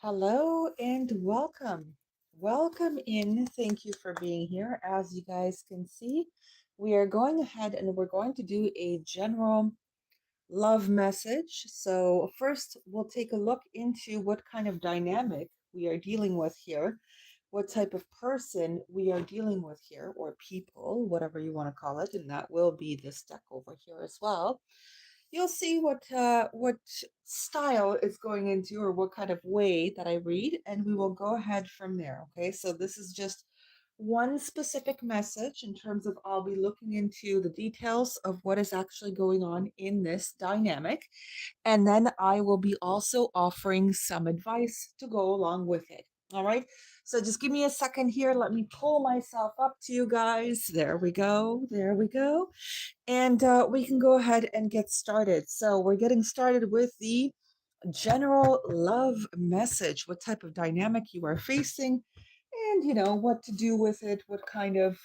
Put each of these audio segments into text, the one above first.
Hello and welcome. Welcome in. Thank you for being here. As you guys can see, we are going ahead and we're going to do a general love message. So, first, we'll take a look into what kind of dynamic we are dealing with here, what type of person we are dealing with here, or people, whatever you want to call it. And that will be this deck over here as well. You'll see what style is going into or what kind of way that I read, and we will go ahead from there. Okay, so this is just one specific message in terms of I'll be looking into the details of what is actually going on in this dynamic, and then I will be also offering some advice to go along with it. All right. So just give me a second here. Let me pull myself up to you guys. There we go. There we go. And we can go ahead and get started. So we're getting started with the general love message, what type of dynamic you are facing, and what to do with it, what kind of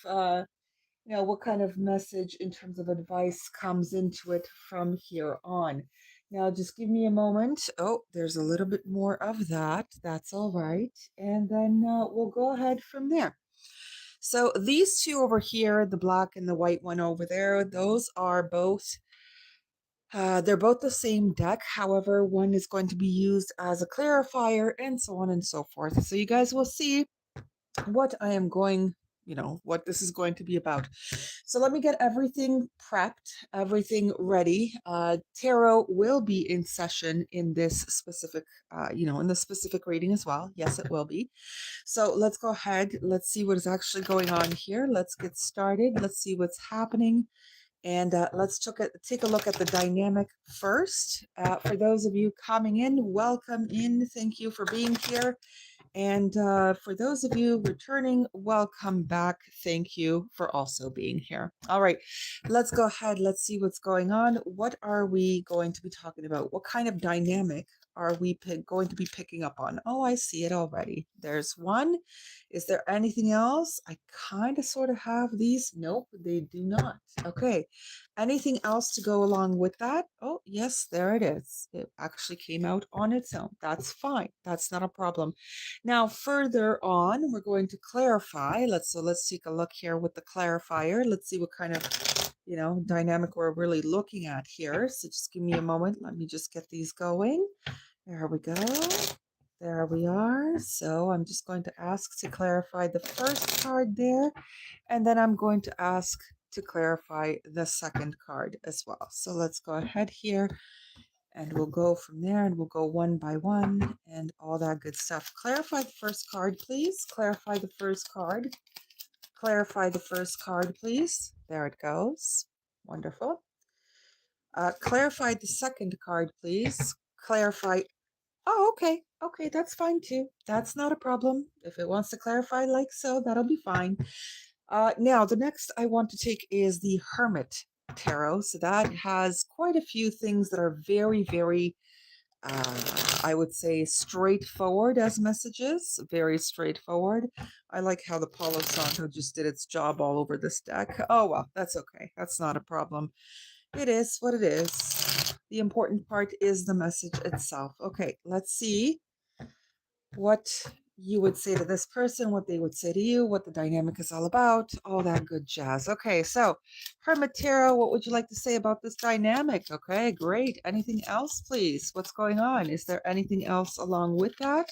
message in terms of advice comes into it from here on. Now, just give me a moment. Oh, there's a little bit more of that. That's all right. And then we'll go ahead from there. So these two over here, the black and the white one over there, those are both they're both the same deck. However, one is going to be used as a clarifier and so on and so forth. So you guys will see what I am going, what this is going to be about. So let me get everything prepped, everything ready. Tarot will be in session in this specific, in the specific reading as well. Yes, it will be. So let's go ahead. Let's see what is actually going on here. Let's get started. Let's see what's happening. And let's take a look at the dynamic first. For those of you coming in, welcome in. Thank you for being here. And for those of you returning, welcome back. Thank you for also being here. All right, let's go ahead. Let's see what's going on. What are we going to be talking about? What kind of dynamic are we going to be picking up on? Oh, I see it already. There's one. Is there anything else? I kind of sort of have these. Nope, they do not. Okay. Anything else to go along with that? Oh, yes, there it is. It actually came out on its own. That's fine. That's not a problem. Now, further on, we're going to clarify. Let's take a look here with the clarifier. Let's see what kind of, dynamic we're really looking at here. So just give me a moment. Let me just get these going. There we go. There we are. So I'm just going to ask to clarify the first card there, and then I'm going to ask to clarify the second card as well. So let's go ahead here and we'll go from there and we'll go one by one and all that good stuff. Clarify the first card, please. Clarify the first card. Clarify the first card, please. There it goes. Wonderful. Clarify the second card, please. Clarify. Oh, okay. Okay, that's fine too. That's not a problem. If it wants to clarify like so, that'll be fine. Now, the next I want to take is the Hermit Tarot. So that has quite a few things that are very, very I would say straightforward as messages, very straightforward. I like how the Palo Santo just did its job all over this deck. Oh, well, that's okay. That's not a problem. It is what it is. The important part is the message itself. Okay, let's see what you would say to this person, what they would say to you, what the dynamic is all about, all that good jazz. Okay, so Hermit Tarot, what would you like to say about this dynamic? Okay, great. Anything else, please? What's going on? Is there anything else along with that?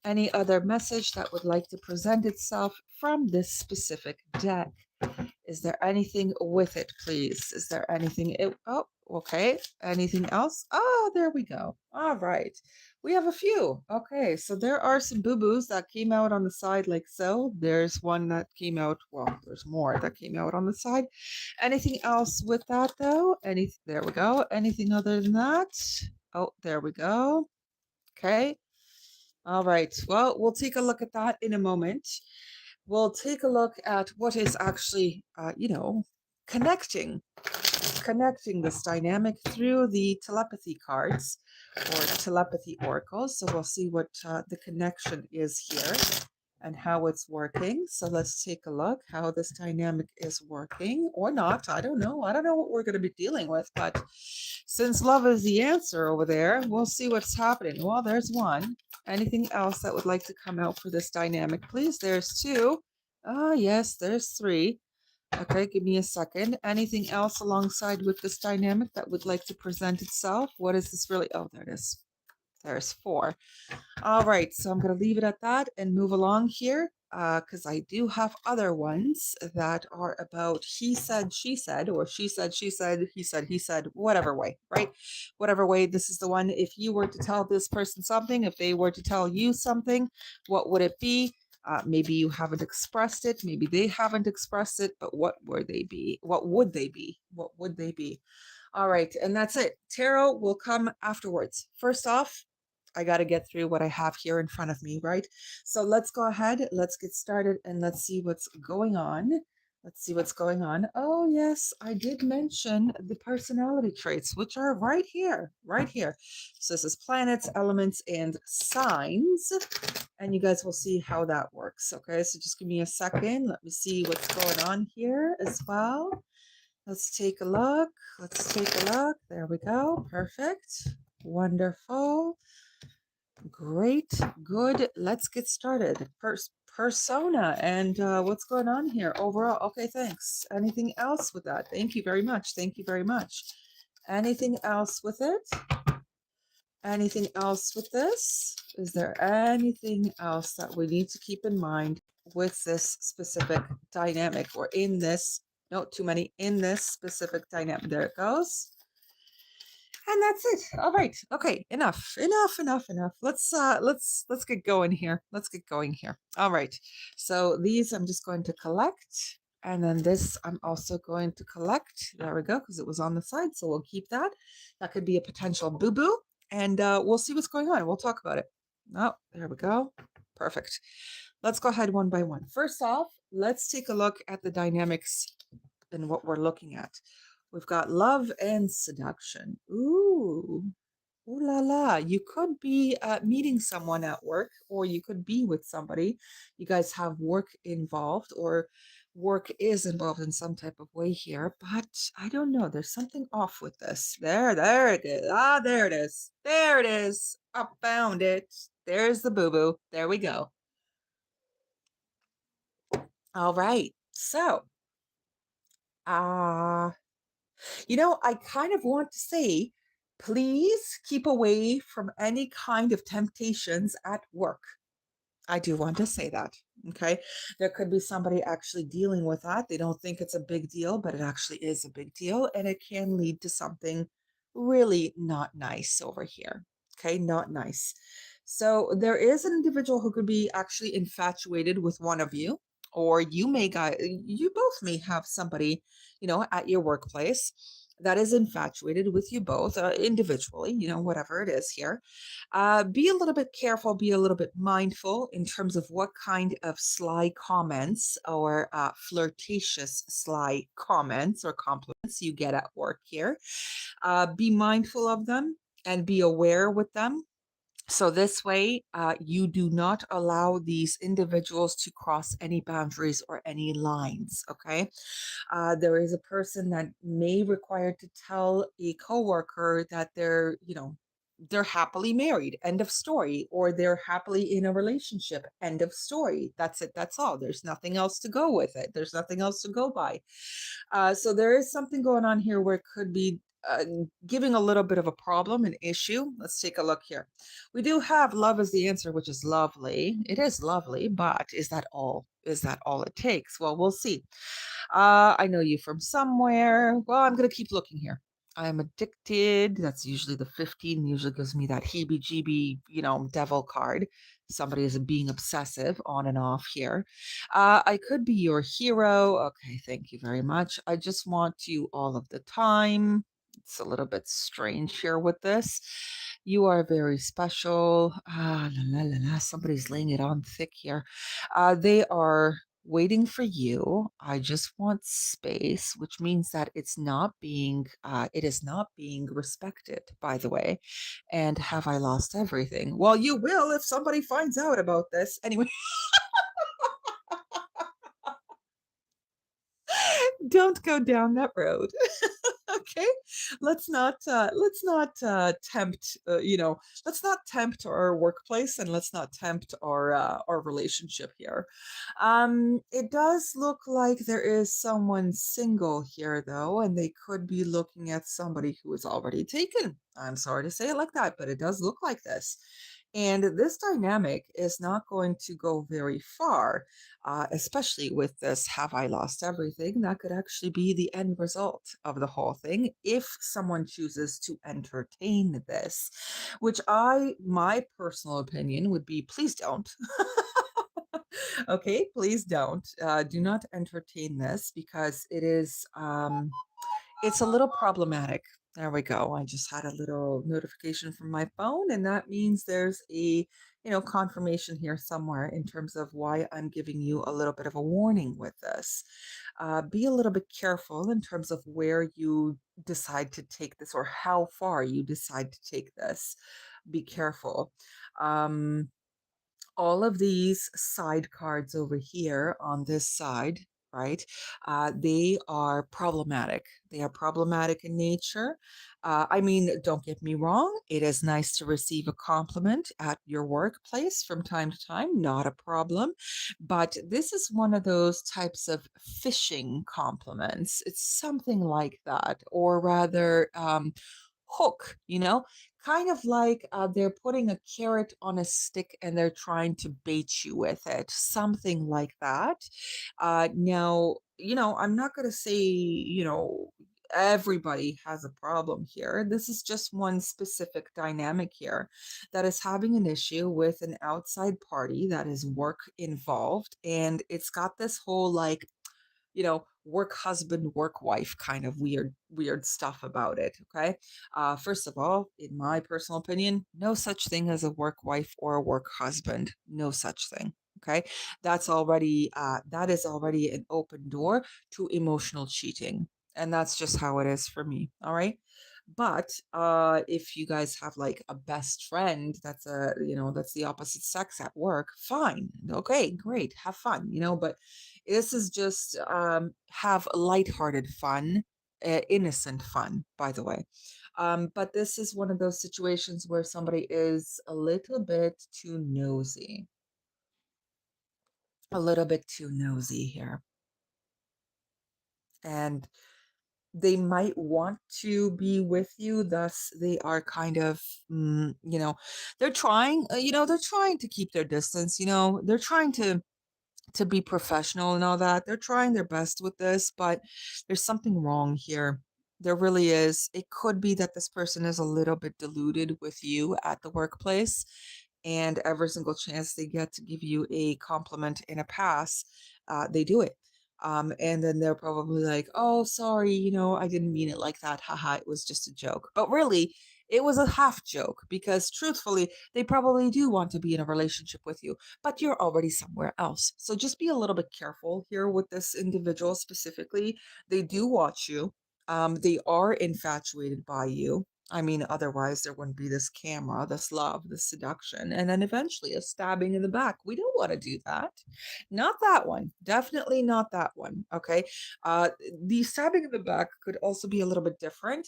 Any other message that would like to present itself from this specific deck? Is there anything with it, please? Is there anything? Oh, okay. Anything else? Oh, there we go. All right. We have a few. Okay, so there are some boo-boos that came out on the side like so. There's one that came out, well, there's more that came out on the side. Anything else with that though? There we go. Anything other than that? Oh, there we go. Okay. All right. Well, we'll take a look at that in a moment. We'll take a look at what is actually, connecting connecting this dynamic through the telepathy cards or telepathy oracles. So we'll see what the connection is here. and how it's working. So let's take a look how this dynamic is working or not. I don't know. I don't know what we're going to be dealing with, but since love is the answer over there, we'll see what's happening. Well, there's one. Anything else that would like to come out for this dynamic, please? There's two. Ah, yes, there's three. Okay, give me a second. Anything else alongside with this dynamic that would like to present itself? What is this really? Oh, there it is. There's four. All right, so I'm going to leave it at that and move along here because I do have other ones that are about he said, she said, or she said, he said, whatever way, right? Whatever way, this is the one. If you were to tell this person something, if they were to tell you something, what would it be? Maybe you haven't expressed it, maybe they haven't expressed it, but what would they be? What would they be? What would they be? All right, and that's it. Tarot will come afterwards. First off, I got to get through what I have here in front of me, right? So let's go ahead, let's get started, and let's see what's going on. Let's see what's going on. Oh, yes, I did mention the personality traits, which are right here, right here. So this is planets, elements, and signs. And you guys will see how that works. Okay, so just give me a second. Let me see what's going on here as well. Let's take a look. Let's take a look. There we go. Perfect. Wonderful. Great. Good. Let's get started. Persona and what's going on here overall. Okay, thanks. Anything else with that? Thank you very much. Thank you very much. Anything else with it? Anything else with this? Is there anything else that we need to keep in mind with this specific dynamic or in this? Not too many in this specific dynamic. There it goes. And that's it. All right. Okay. Enough. Let's get going here. Let's get going here. All right. So these I'm just going to collect. And then this I'm also going to collect. There we go, because it was on the side. So we'll keep that. That could be a potential boo-boo. And we'll see what's going on. We'll talk about it. Oh, there we go. Perfect. Let's go ahead one by one. First off, let's take a look at the dynamics and what we're looking at. We've got love and seduction. Ooh, ooh la la. You could be meeting someone at work, or you could be with somebody. You guys have work involved, or work is involved in some type of way here. But I don't know. There's something off with this. There it is. Ah, there it is. There it is. I found it. There's the boo boo. There we go. All right. So, uh, I kind of want to say, please keep away from any kind of temptations at work. I do want to say that. Okay. There could be somebody actually dealing with that. They don't think it's a big deal, but it actually is a big deal. And it can lead to something really not nice over here. Okay. Not nice. So there is an individual who could be actually infatuated with one of you, or you both may have somebody, at your workplace that is infatuated with you both individually, whatever it is here. Be a little bit careful, be a little bit mindful in terms of what kind of sly comments or flirtatious sly comments or compliments you get at work here. Be mindful of them and be aware with them. So this way, you do not allow these individuals to cross any boundaries or any lines. Okay. There is a person that may require to tell a coworker that they're happily married, end of story, or they're happily in a relationship, end of story. That's it. That's all. There's nothing else to go with it. There's nothing else to go by. So there is something going on here where it could be giving a little bit of a problem, an issue. Let's take a look here. We do have love as the answer, which is lovely. It is lovely, but is that all? Is that all it takes? Well, we'll see. I know you from somewhere. Well, I'm going to keep looking here. I'm addicted. That's usually the 15, usually gives me that heebie jeebie, devil card. Somebody is being obsessive on and off here. I could be your hero. Okay, thank you very much. I just want you all of the time. It's a little bit strange here with this. You are very special. La, la, la, la. Somebody's laying it on thick here. They are waiting for you. I just want space, which means that it is not being respected, by the way. And have I lost everything? Well, you will if somebody finds out about this. Anyway, Don't go down that road. Okay, let's not tempt let's not tempt our workplace, and let's not tempt our relationship here. It does look like there is someone single here though, and they could be looking at somebody who is already taken. I'm sorry to say it like that, but it does look like this. And this dynamic is not going to go very far, especially with this "have I lost everything?" That could actually be the end result of the whole thing if someone chooses to entertain this, which my personal opinion would be, please don't. Okay, please don't. Do not entertain this because it's a little problematic. There we go. I just had a little notification from my phone, and that means there's a confirmation here somewhere in terms of why I'm giving you a little bit of a warning with this. Be a little bit careful in terms of where you decide to take this or how far you decide to take this. Be careful. Um, all of these side cards over here on this side, right? They are problematic. They are problematic in nature. I mean, don't get me wrong. It is nice to receive a compliment at your workplace from time to time, not a problem. But this is one of those types of fishing compliments. It's something like that, or rather, hook, kind of like they're putting a carrot on a stick and they're trying to bait you with it, something like that. Now, I'm not going to say, everybody has a problem here. This is just one specific dynamic here that is having an issue with an outside party that is work involved. And it's got this whole like, work husband, work wife kind of weird stuff about it. Okay. First of all, in my personal opinion, no such thing as a work wife or a work husband. No such thing. Okay. That is already an open door to emotional cheating. And that's just how it is for me. All right. But if you guys have like a best friend that's the opposite sex at work, fine. Okay, great. Have fun, but this is just have lighthearted fun, innocent fun, by the way. But this is one of those situations where somebody is a little bit too nosy, a little bit too nosy here. And they might want to be with you, thus they are kind of they're trying to keep their distance, they're trying to be professional and all that. They're trying their best with this, but there's something wrong here. There really is. It could be that this person is a little bit deluded with you at the workplace, and every single chance they get to give you a compliment in a pass, they do it. And then they're probably like, "Oh, sorry, I didn't mean it like that. Haha, it was just a joke." But really, it was a half joke because truthfully, they probably do want to be in a relationship with you, but you're already somewhere else. So just be a little bit careful here with this individual specifically. They do watch you. They are infatuated by you. I mean, otherwise there wouldn't be this camera, this love, this seduction, and then eventually a stabbing in the back. We don't want to do that. Not that one. Definitely not that one. Okay. The stabbing in the back could also be a little bit different.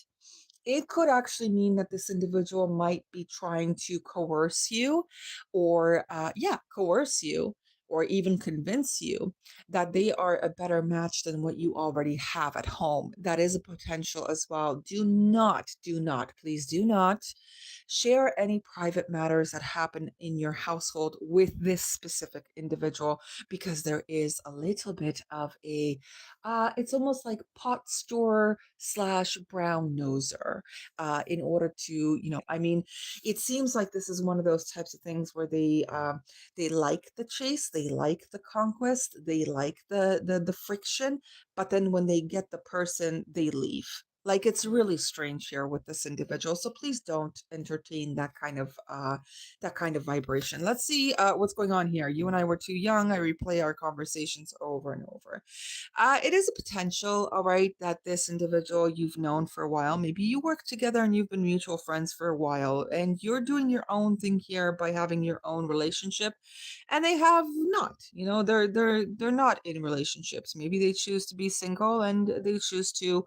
It could actually mean that this individual might be trying to coerce you, or yeah, coerce you, or even convince you that they are a better match than what you already have at home. That is a potential as well. Do not, please do not share any private matters that happen in your household with this specific individual, because there is a little bit of it's almost like pot store slash brown noser, in order to, I mean, it seems like this is one of those types of things where they like the chase, they like the conquest, they like the friction, but then when they get the person, they leave. Like it's really strange here with this individual. So please don't entertain that kind of vibration. Let's see what's going on here. You and I were too young. I replay our conversations over and over. It is a potential, all right, that this individual you've known for a while, maybe you work together and you've been mutual friends for a while, and you're doing your own thing here by having your own relationship, and they have not. They're not in relationships. Maybe they choose to be single and they choose to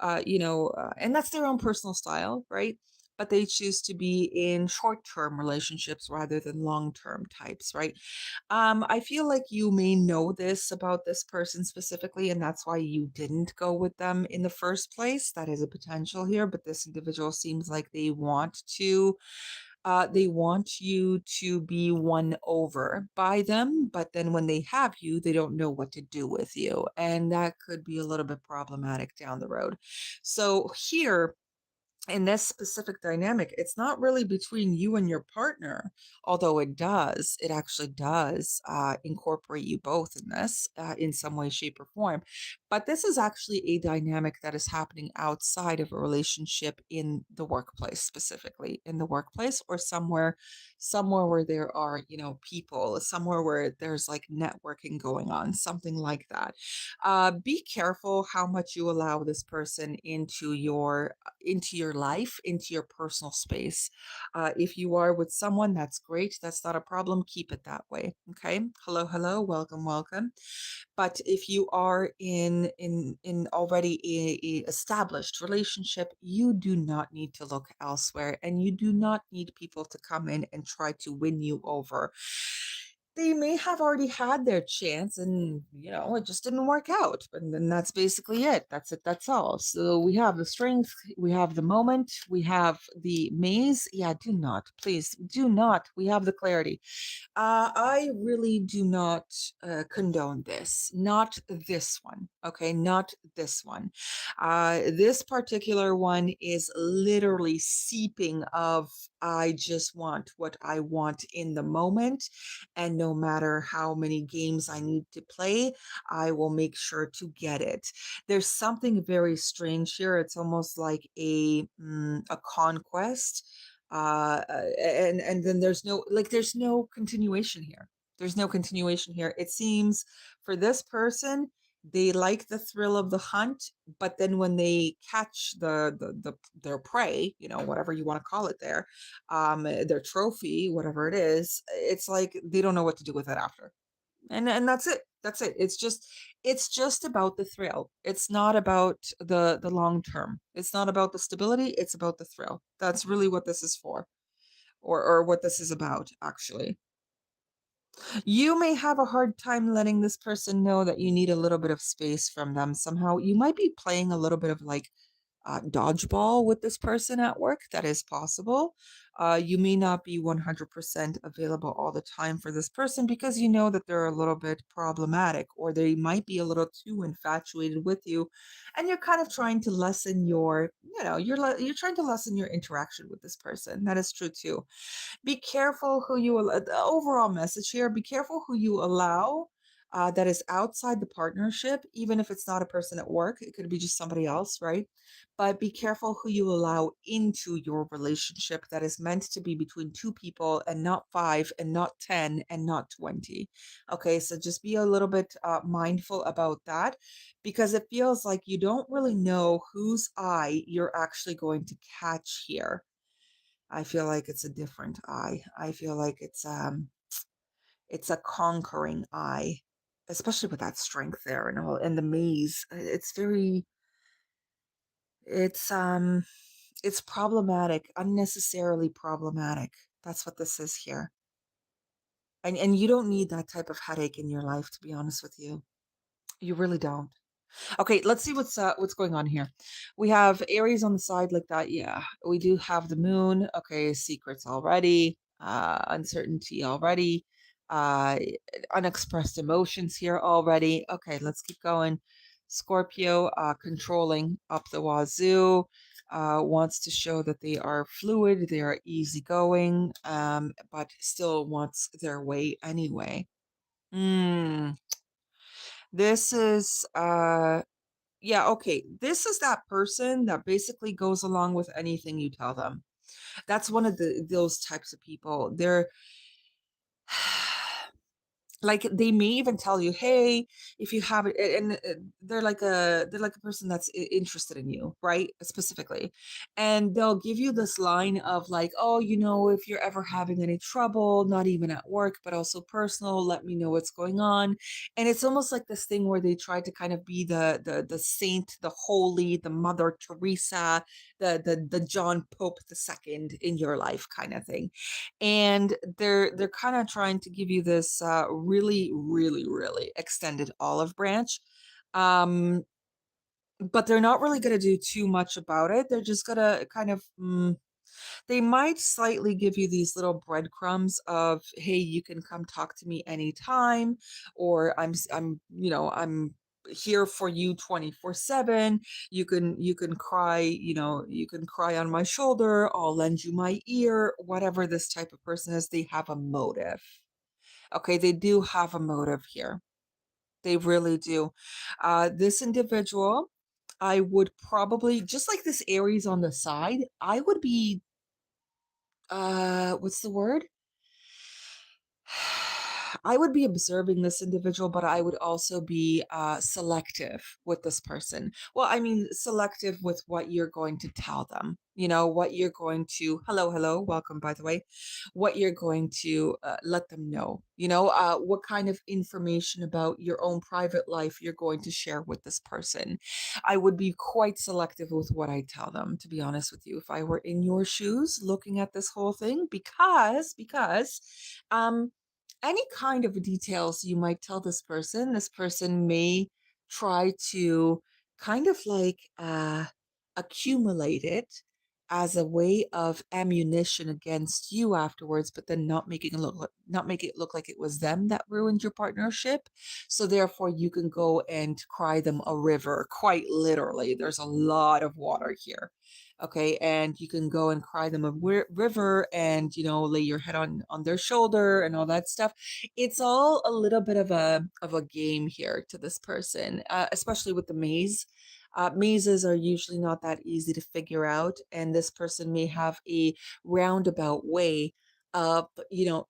and that's their own personal style, right? But they choose to be in short-term relationships rather than long-term types, right? I feel like you may know this about this person specifically, and that's why you didn't go with them in the first place. That is a potential here, but this individual seems like they want you to be won over by them, but then when they have you, they don't know what to do with you. And that could be a little bit problematic down the road. So here, in this specific dynamic, it's not really between you and your partner, although it actually does incorporate you both in this in some way, shape, or form. But this is actually a dynamic that is happening outside of a relationship in the workplace, specifically in the workplace or somewhere where there are, people, somewhere where there's like networking going on, something like that. Be careful how much you allow this person into your life, into your personal space. If you are with someone, that's great. That's not a problem. Keep it that way. Okay. Hello, hello. Welcome, welcome. But if you are in already a established relationship, you do not need to look elsewhere, and you do not need people to come in and try to win you over. They may have already had their chance and it just didn't work out, and then that's basically it. That's it, that's all. So we have the strength, we have the moment, we have the maze. Yeah, do not, please do not, we have the clarity. I really do not condone this. Not this one. Okay, not this one. This particular one is literally seeping of I just want what I want in the moment, and no matter how many games I need to play, I will make sure to get it. There's something very strange here. It's almost like a conquest, and then there's no continuation here. There's no continuation here. It seems for this person, they like the thrill of the hunt, but then when they catch their prey, whatever you want to call it there, their trophy, whatever it is, it's like they don't know what to do with it after. And that's it. That's it. It's just about the thrill. It's not about the long term. It's not about the stability, it's about the thrill. That's really what this is for, or what this is about, actually. You may have a hard time letting this person know that you need a little bit of space from them somehow. You might be playing a little bit of like dodgeball with this person at work. That is possible. You may not be 100% available all the time for this person because you know that they're a little bit problematic, or they might be a little too infatuated with you, and you're kind of trying to lessen you're trying to lessen your interaction with this person. That is true too. Be careful who you the overall message here, be careful who you allow that is outside the partnership, even if it's not a person at work. It could be just somebody else, right? But be careful who you allow into your relationship that is meant to be between two people, and not five and not 10 and not 20. Okay, so just be a little bit mindful about that, because it feels like you don't really know whose eye you're actually going to catch here. I feel like it's a different eye. I feel like it's a conquering eye, especially with that strength there and all, and the maze. It's it's problematic, unnecessarily problematic. That's what this is here. And you don't need that type of headache in your life, to be honest with you. You really don't. Okay, let's see what's going on here. We have Aries on the side like that. Yeah, we do have the moon. Okay, secrets already, uncertainty already, uh unexpressed emotions here already. Okay, let's keep going. Scorpio, controlling up the wazoo, wants to show that they are fluid, they are easygoing, but still wants their way anyway. Mm, this is Yeah, okay. This is that person that basically goes along with anything you tell them. That's one of those types of people. They're like, they may even tell you, "Hey, if you have it," and they're like a person that's interested in you, right? Specifically, and they'll give you this line of like, "Oh, if you're ever having any trouble, not even at work, but also personal, let me know what's going on." And it's almost like this thing where they try to kind of be the saint, the holy, the Mother Teresa, the John Pope II in your life kind of thing, and they're kind of trying to give you this really really really extended olive branch, um but they're not really going to do too much about it. They're just going to kind of they might slightly give you these little breadcrumbs of, hey, you can come talk to me anytime, or I'm here for you 24/7. You can cry, you can cry on my shoulder, I'll lend you my ear. Whatever this type of person is, they have a motive. Okay, they do have a motive here. They really do. This individual, I would probably, just like this Aries on the side, I would be, what's the word? I would be observing this individual, but I would also be selective with this person. Well, I mean, selective with what you're going to tell them. What you're going to, hello, hello, welcome, by the way, what you're going to let them know. What kind of information about your own private life you're going to share with this person. I would be quite selective with what I tell them, to be honest with you, if I were in your shoes looking at this whole thing, because um any kind of details you might tell this person may try to kind of like accumulate it as a way of ammunition against you afterwards, but then not make it look like it was them that ruined your partnership. So therefore you can go and cry them a river, quite literally. There's a lot of water here. Okay, and you can go and cry them a river, and lay your head on their shoulder and all that stuff. It's all a little bit of a game here to this person, especially with the maze. Mazes are usually not that easy to figure out, and this person may have a roundabout way of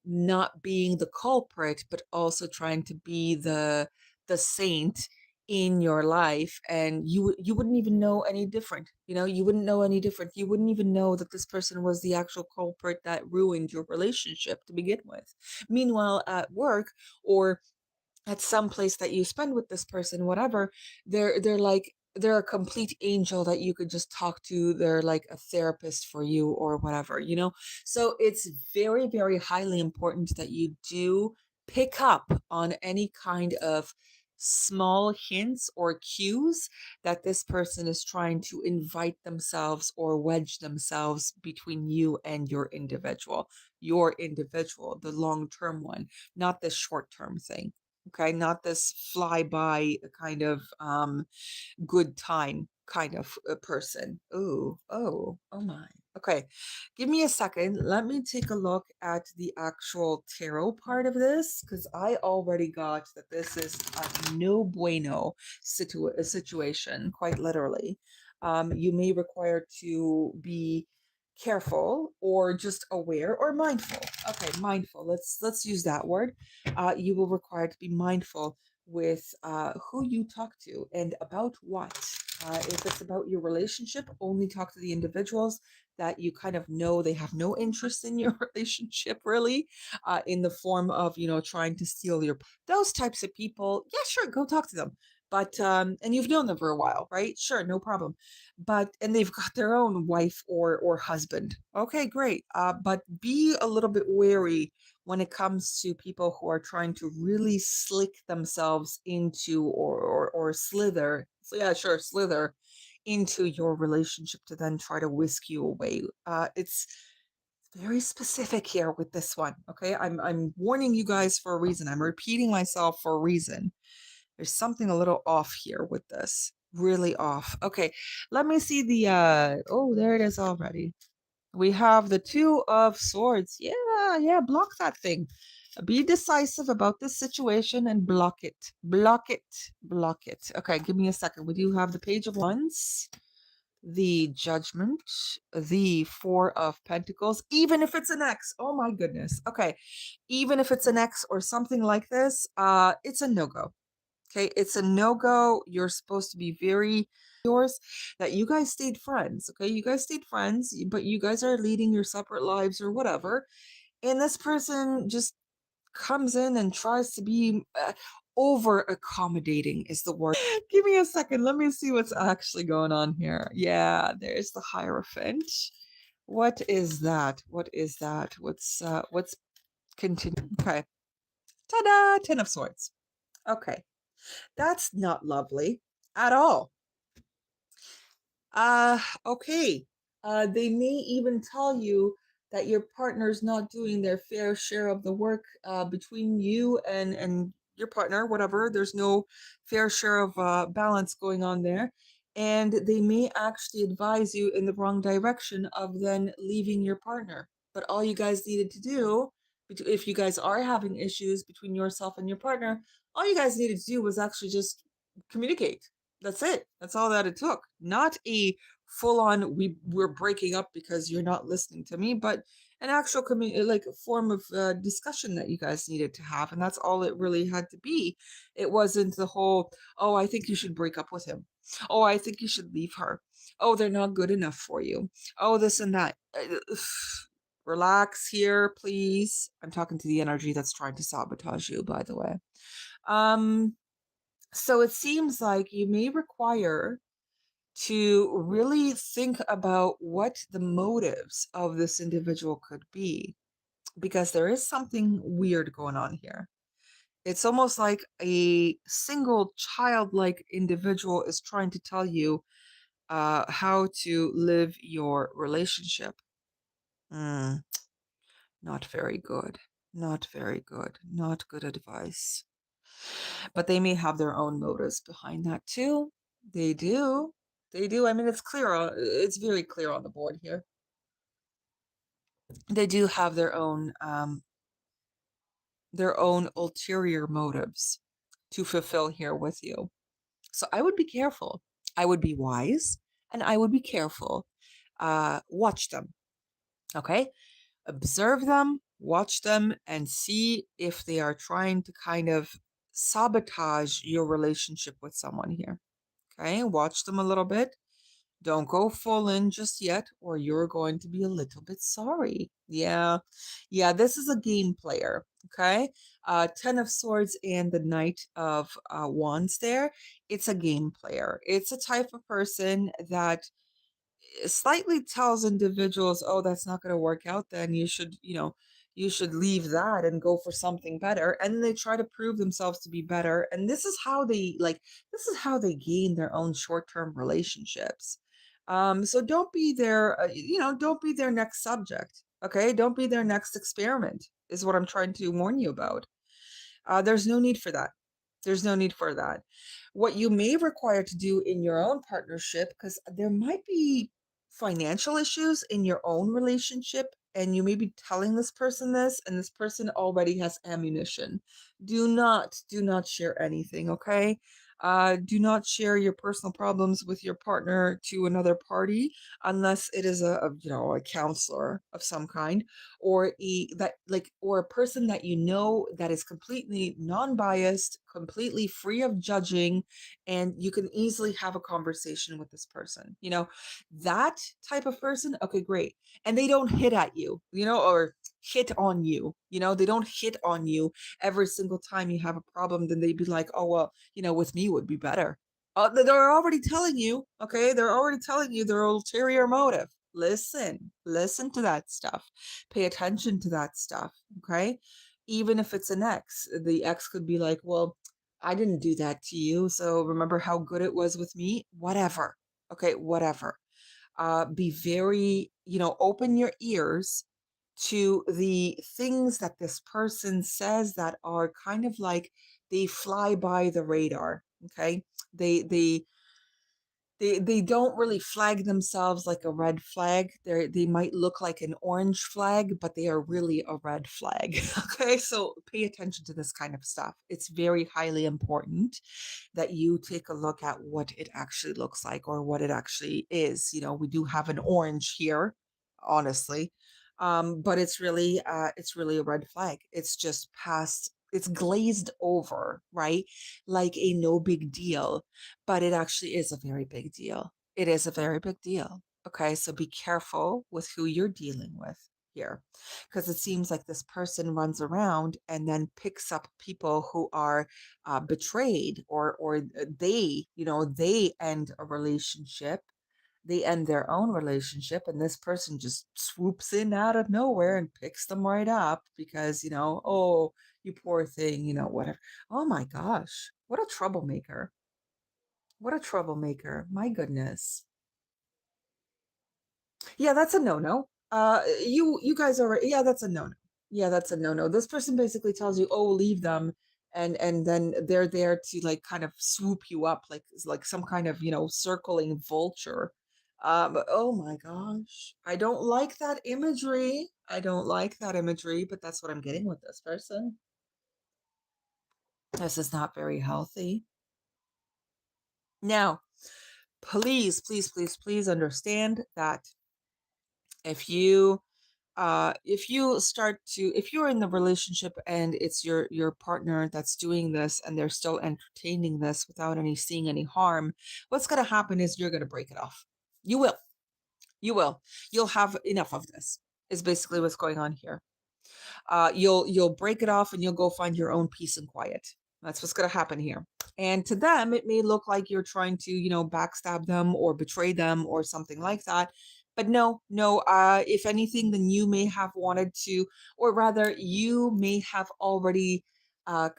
not being the culprit, but also trying to be the saint in your life, and you wouldn't even know any different. You wouldn't know any different. You wouldn't even know that this person was the actual culprit that ruined your relationship to begin with. Meanwhile, at work, or at some place that you spend with this person, whatever, they're a complete angel that you could just talk to. They're like a therapist for you or whatever. So it's very, very highly important that you do pick up on any kind of small hints or cues that this person is trying to invite themselves or wedge themselves between you and your individual, the long-term one, not the short-term thing. Okay, not this flyby kind of good time kind of a person. Oh my. Okay, give me a second. Let me take a look at the actual tarot part of this, because I already got that this is a no bueno situation, quite literally. You may require to be careful or just aware or mindful. Okay, mindful. Let's use that word. You will require to be mindful with who you talk to and about what. If it's about your relationship, only talk to the individuals that you kind of know they have no interest in your relationship, really, in the form of, trying to steal your. Those types of people, yeah, sure, go talk to them. But, and you've known them for a while, right? Sure, no problem. And they've got their own wife or husband. Okay, great. But be a little bit wary when it comes to people who are trying to really slick themselves into or slither, so yeah, sure, slither into your relationship to then try to whisk you away. It's very specific here with this one. Okay, I'm warning you guys for a reason. I'm repeating myself for a reason. There's something a little off here with this. Really off. Okay, let me see the oh, there it is already. We have the Two of Swords. Yeah, yeah, block that thing. Be decisive about this situation and block it. Block it. Block it. Okay, give me a second. We do have the Page of Wands, the Judgment, the Four of Pentacles, even if it's an ex. Oh my goodness. Okay. Even if it's an ex or something like this, it's a no-go. Okay, it's a no-go. You're supposed to be very yours that you guys stayed friends. Okay, you guys stayed friends, but you guys are leading your separate lives or whatever. And this person just comes in and tries to be over accommodating is the word. Give me a second. Let me see what's actually going on here. Yeah, there's the Hierophant. What is that? What is that? What's continue? Okay. Ta-da! 10 of Swords. Okay. That's not lovely at all. Okay. They may even tell you that your partner's not doing their fair share of the work between you and your partner, whatever. There's no fair share of balance going on there. And they may actually advise you in the wrong direction of then leaving your partner. But all you guys needed to do, if you guys are having issues between yourself and your partner, all you guys needed to do was actually just communicate. That's it. That's all that it took. Not a full on we're breaking up because you're not listening to me, but an actual like a form of discussion that you guys needed to have, and that's all it really had to be. It wasn't the whole, oh, I think you should break up with him. Oh, I think you should leave her. Oh, they're not good enough for you. Oh, this and that. Relax here, please. I'm talking to the energy that's trying to sabotage you, by the way. Um so it seems like you may require to really think about what the motives of this individual could be, because there is something weird going on here. It's almost like a single childlike individual is trying to tell you how to live your relationship. Mm, not very good. Not very good. Not good advice. But they may have their own motives behind that too. They do. They do. I mean, it's clear. It's very clear on the board here. They do have their own ulterior motives to fulfill here with you. So I would be careful. I would be wise, and I would be careful. Watch them. Okay, observe them, watch them, and see if they are trying to kind of sabotage your relationship with someone here. Okay, watch them a little bit. Don't go full in just yet, or you're going to be a little bit sorry. Yeah, yeah, this is a game player. Okay, 10 of Swords and the Knight of Wands there. It's a game player. It's a type of person that slightly tells individuals, oh, that's not going to work out, then you should, you should leave that and go for something better. And then they try to prove themselves to be better. And this is how they gain their own short-term relationships. So don't be their, don't be their next subject. Okay. Don't be their next experiment is what I'm trying to warn you about. There's no need for that. There's no need for that. What you may require to do in your own partnership, because there might be financial issues in your own relationship, and you may be telling this person this, and this person already has ammunition. Do not share anything, okay? Do not share your personal problems with your partner to another party unless it is a counselor of some kind, or a person that you know that is completely non-biased, completely free of judging, and you can easily have a conversation with this person. That type of person, okay, great. And they don't hit at you, or hit on you. They don't hit on you every single time you have a problem. Then they'd be like, oh, well, with me would be better. They're already telling you, okay? They're already telling you their ulterior motive. Listen to that stuff. Pay attention to that stuff, okay? Even if it's an ex, the ex could be like, well, I didn't do that to you, so remember how good it was with me? Whatever. Okay, whatever. Be very, open your ears to the things that this person says that are kind of like they fly by the radar. Okay, they They don't really flag themselves like a red flag. They might look like an orange flag, but they are really a red flag. Okay, so pay attention to this kind of stuff. It's very highly important that you take a look at what it actually looks like or what it actually is. We do have an orange here, honestly. But it's really a red flag. It's just past, it's glazed over, right? Like a no big deal, but it actually is a very big deal. It is a very big deal. Okay, so be careful with who you're dealing with here, because it seems like this person runs around and then picks up people who are betrayed, or they end a relationship, they end their own relationship, and this person just swoops in out of nowhere and picks them right up because, oh, you poor thing, whatever. Oh my gosh, what a troublemaker. What a troublemaker. My goodness. Yeah, that's a no-no. You guys are right. Yeah, that's a no-no. Yeah, that's a no-no. This person basically tells you, "Oh, leave them." And then they're there to like kind of swoop you up like some kind of, circling vulture. Oh my gosh. I don't like that imagery. I don't like that imagery, but that's what I'm getting with this person. This is not very healthy. Now, please, please, please, please understand that if you if you're in the relationship and it's your partner that's doing this and they're still entertaining this without seeing any harm, what's going to happen is you're going to break it off. You will you will you'll have enough of this, is basically what's going on here. You'll break it off and you'll go find your own peace and quiet. That's what's going to happen here. And to them, it may look like you're trying to, backstab them or betray them or something like that. But no, no. If anything, then you may have wanted to, or rather, you may have already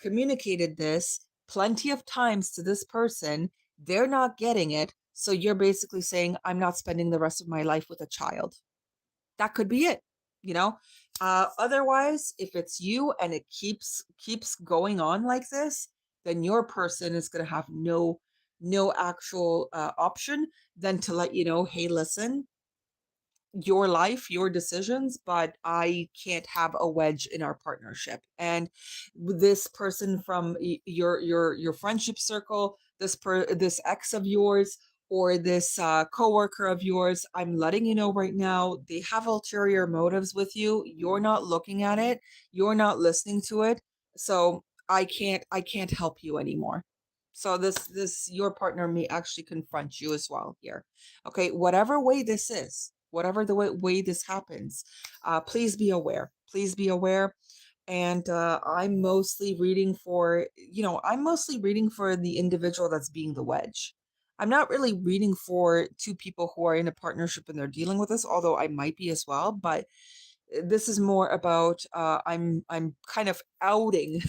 communicated this plenty of times to this person. They're not getting it. So you're basically saying, I'm not spending the rest of my life with a child. That could be it, you know otherwise, if it's you and it keeps going on like this, then your person is going to have no actual option than to let you know, hey, listen, your life, your decisions, but I can't have a wedge in our partnership. And this person from your friendship circle, this ex of yours, or this coworker of yours, I'm letting you know right now, they have ulterior motives with you. You're not looking at it. You're not listening to it. So I can't help you anymore. So this your partner may actually confront you as well here. Okay, whatever way this is, whatever the way this happens, please be aware. Please be aware. And I'm mostly reading for the individual that's being the wedge. I'm not really reading for two people who are in a partnership and they're dealing with this, although I might be as well. But this is more about I'm kind of outing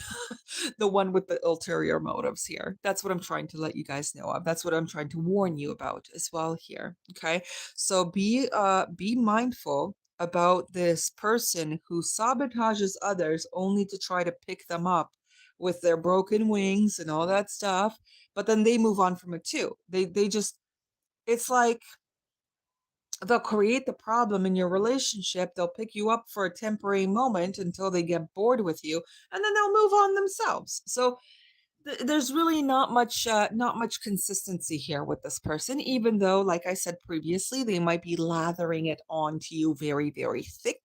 the one with the ulterior motives here. That's what I'm trying to let you guys know of. That's what I'm trying to warn you about as well here. Okay, so be mindful about this person who sabotages others only to try to pick them up with their broken wings and all that stuff, but then they move on from it too. They just, it's like they'll create the problem in your relationship. They'll pick you up for a temporary moment until they get bored with you, and then they'll move on themselves. So there's really not much consistency here with this person, even though, like I said previously, they might be lathering it onto you very, very thick.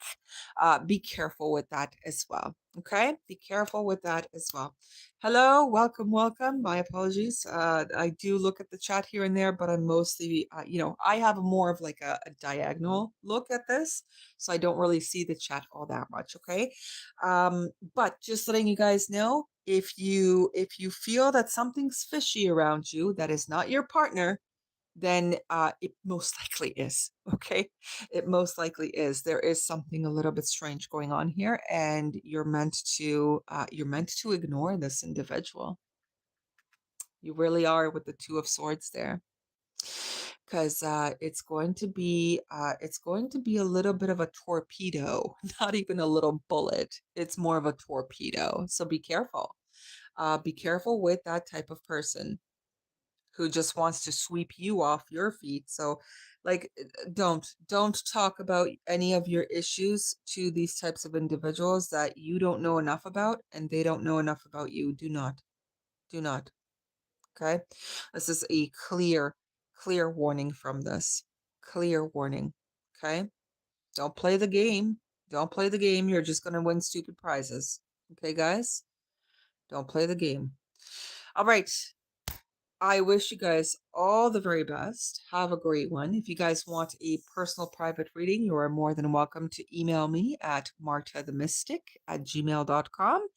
Be careful with that as well. Okay, be careful with that as well. Hello, welcome. My apologies. I do look at the chat here and there, but I'm mostly, I have more of like a diagonal look at this, so I don't really see the chat all that much. Okay, but just letting you guys know, if you feel that something's fishy around you that is not your partner, then it most likely is. Okay, it most likely is. There is something a little bit strange going on here, and you're meant to ignore this individual. You really are, with the Two of Swords there, because it's going to be a little bit of a torpedo, not even a little bullet. It's more of a torpedo. So be careful. Be careful with that type of person who just wants to sweep you off your feet. So, like, don't talk about any of your issues to these types of individuals that you don't know enough about and they don't know enough about you. Do not. Do not. Okay? This is a clear warning from this. Clear warning. Okay? Don't play the game. Don't play the game. You're just going to win stupid prizes. Okay, guys? Don't play the game. All right. I wish you guys all the very best. Have a great one. If you guys want a personal private reading, you are more than welcome to email me at martathemystic@gmail.com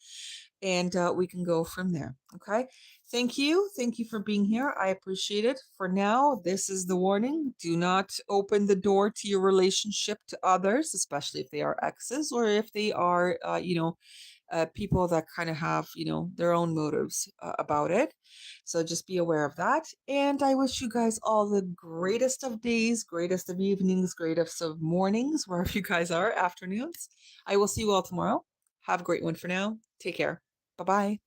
and we can go from there. Okay. Thank you. Thank you for being here. I appreciate it. For now, this is the warning. Do not open the door to your relationship to others, especially if they are exes or if they are, people that kind of have, their own motives about it. So just be aware of that. And I wish you guys all the greatest of days, greatest of evenings, greatest of mornings, wherever you guys are, afternoons. I will see you all tomorrow. Have a great one for now. Take care. Bye bye.